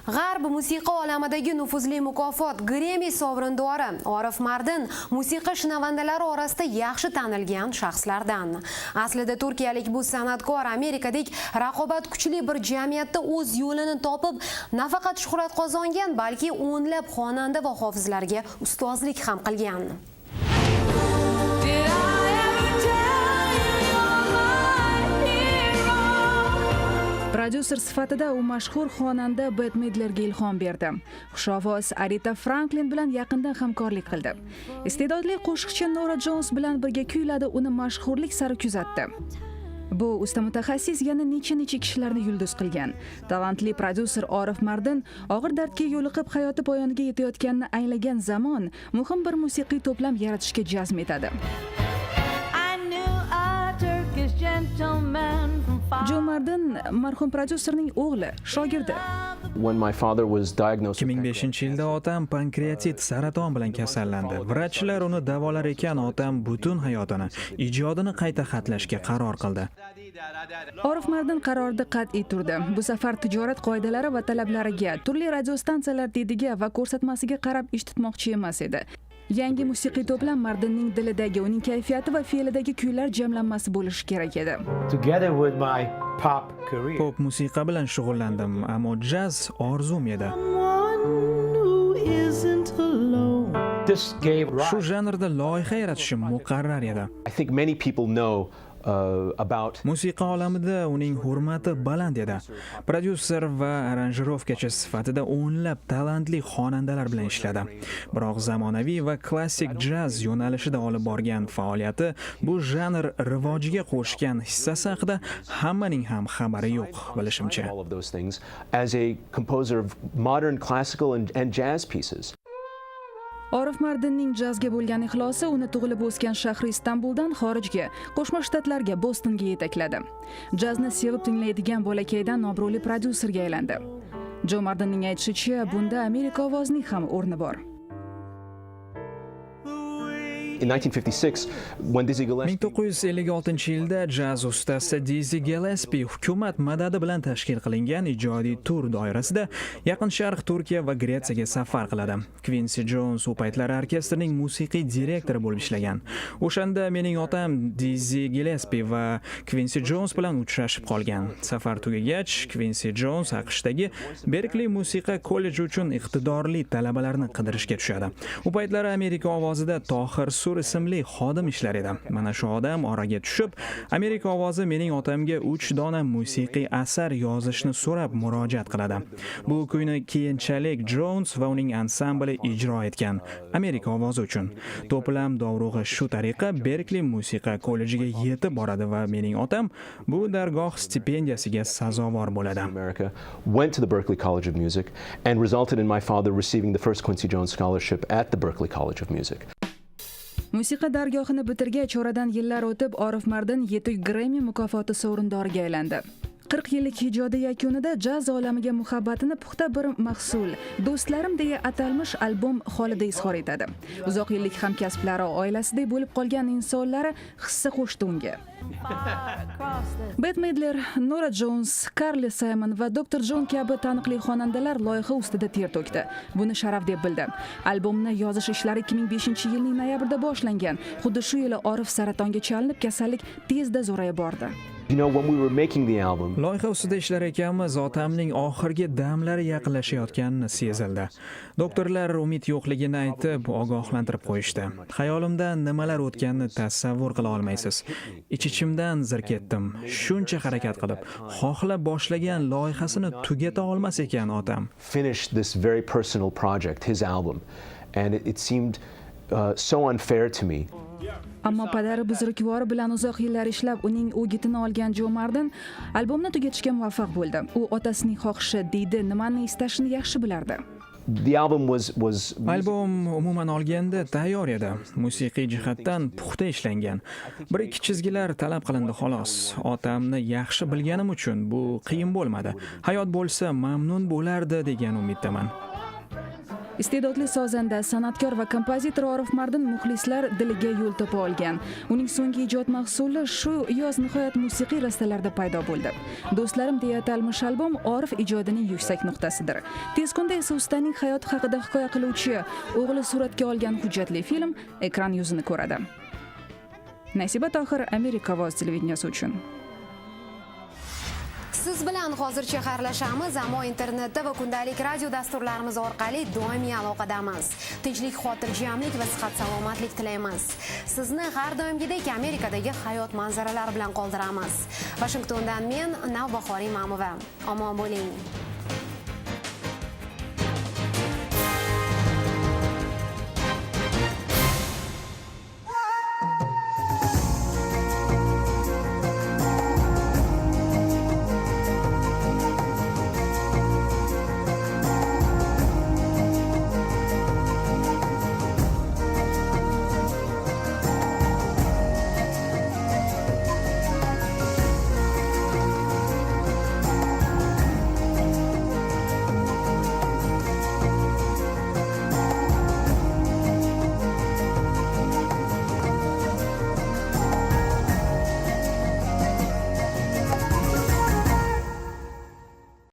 G'arb musiqa olamidagi nufuzli mukofot Grammy sovrindori Orif Mardin musiqa shinavandalari orasida yaxshi tanilgan shaxslardan. Aslida turkiyalik bu san'atkor Amerikadek raqobat kuchli bir jamiyatda o'z yo'lini topib, nafaqat shuhrat qozongan, balki o'nlab xonanda va hofizlarga ustozlik ham qilgan. Prodyuser sifatida u mashhur xonanda Bette Midlerga ilhom berdi. Xushovoz Aretha Franklin bilan yaqindan hamkorlik qildi. Iste'dodli qo'shiqchi Norah Jones bilan birga kuyladi, uni mashhurlik sari kuzatdi. Bu usta mutaxassis yana necha kishilarni yulduz qilgan. Talantli prodyuser Orif Mardin og'ir dardga yo'liqib hayoti poyoniga yetayotganini anglagan zamon muhim bir musiqiy to'plam yaratishga jazm etadi. Jo Mardin marhum prodyuserning o'g'li, shogirdi. 2005-yilda otam pankreatit saraton bilan kasallandi. Vrachlar uni davolar ekan, otam butun hayotini, ijodini qayta xatlashga qaror qildi. Orif Mardin qarorida qat'iy turdi. Bu safar tijorat qoidalari va talablariga, turli radiostansiyalar didiga va ko'rsatmasiga qarab ish tutmoqchi emas edi. Yangi musiqiy to'plam Mardinning dilidagi, uning kayfiyati va fe'lidagi kuylar jamlanmasi bo'lishi kerak edi. Pop musiqa bilan shug'ullandim, ammo jaz orzum edi. Shu janrda loyiha yaratishim muqarrar edi. Musiqa olamida uning hurmati baland edi. Prodyuser va aranjirovkachi sifatida o'nlab talantli xonandalar bilan ishladi. Biroq zamonaviy va klassik jaz yo'nalishida olib borgan faoliyati bu janr rivojiga qo'shgan hissasi haqida hammaning ham xabari yo'q, bilishimcha. As a composer of modern classical and jazz pieces. Orif Mardinning jazga bo'lgan ixlosi uni tug'ilib o'sgan shahri Istanbuldan xorijga, Qo'shma Shtatlarga, Bostonga yetakladi. Jazni sevib tinglaydigan bolakaydan obro'li prodyuserga aylandi. Jo Mardinning aytishicha, bunda Amerika ovozining ham o'rni bor. In 1956-yilda jaz ustasi Dizzy Gillespie hukumat madadi bilan tashkil qilingan ijodiy tur doirasida Yaqin Sharq, Turkiya va Gretsiyaga safar qiladi. Quincy Jones u paytlar orkestrning musiqiy direktori bo'lib ishlagan. O'shanda mening otam Dizzy Gillespie va Quincy Jones bilan uchrashib qolgan. Safar tugagach, Quincy Jones AQShdagi Berkeley musiqa kolleji uchun iqtidorli talabalarni qidirishga tushadi. U paytlar Amerika ovozida Tohir ismli xodim ishlar edi. Mana shu odam oraga tushib, Amerika ovozi mening otamga 3 dona musiqiy asar yozishni so'rab murojaat qiladi. Bu kuyni keyinchalik Jones va uning ansambli ijro etgan Amerika ovozi uchun. To'plam dovrug'i shu tariqa Berkeley musiqa kollejiga yetib boradi va mening otam bu dargoh stipendiyasiga sazovor bo'ladi. Went to the Berkeley College of Music and resulted in my father receiving the first Quincy Jones scholarship at the Berkeley College of Music. Musiqa dargohini bitirgach, oradan yillar o'tib, Orif Mardin 7 Grammy mukofoti sovrindoriga aylandi. 40 yillik ijodi yakunida jaz olamiga muhabbatini puxta bir mahsul, do'stlarim deya atalmish albom holida izhor etadi. Uzoq yillik hamkasblari, oilasidek bo'lib qolgan insonlari hissa qo'shdi unga. Bette Midler, Norah Jones, Carly Simon va Dr. John kabi taniqli xonandalar loyiha ustida ter to'kdi. Buni sharaf deb bildi. Albomni yozish ishlari 2005-yilning noyabrida boshlangan. Xuddi shu yili Orif saratonga chalinib, kasallik tezda zo'raya bordi. Loyiha ustida ishlar ekanmiz, otamning oxirgi damlari yaqinlashayotganini sezildi. Doktorlar umid yo'qligini aytib, ogohlantirib qo'yishdi. Xayolimdan nimalar o'tganini tasavvur qila olmaysiz. Ich-ichimdan zirketdim. Shuncha harakat qilib, xohlab boshlagan loyihasini tugata olmas ekan otam. Finished this very personal project, his album, and it seemed so unfair to me. Ammo padari buzrukvori bilan uzoq yillar ishlab, uning o'gitini olgan Jo Mardin albomni tugatishga muvaffaq bo'ldi. U otasining xohishi deydi, nimani istashini yaxshi bilardi. Albom umuman olganda tayyor edi. Musiqiy jihatdan puxta ishlangan. Bir-ikki chizgilar talab qilindi xolos. Otamni yaxshi bilganim uchun bu qiyin bo'lmadi. Hayot bo'lsa mamnun bo'lardi degan umiddaman. Iste'dodli sozanda, san'atkor va kompozitor Orif Mardin muxlislar diliga yo'l topa olgan. Uning so'nggi ijod mahsuli shu yoz nihoyat musiqiy rastalarda paydo bo'ldi. Do'stlarim deya atalmish albom Orif ijodining yuksak nuqtasidir. Tez kunda esa ustaning hayoti haqida hikoya qiluvchi o'g'li suratga olgan hujjatli film ekran yuzini ko'radi. Nasiba Tohir, Amerika Ovoz televideniyasi uchun. Siz bilan hozircha xayrlashamiz, ammo internetda va kundalik radio dasturlarimiz orqali doimiy aloqadamiz. Tinchlik, xotirjamlik va sihat salomatlik tilaymiz. Sizni har doimgidek Amerikadagi hayot manzaralari bilan qoldiramiz. Washingtondan men Navbahor Imamova. Omon bo'ling.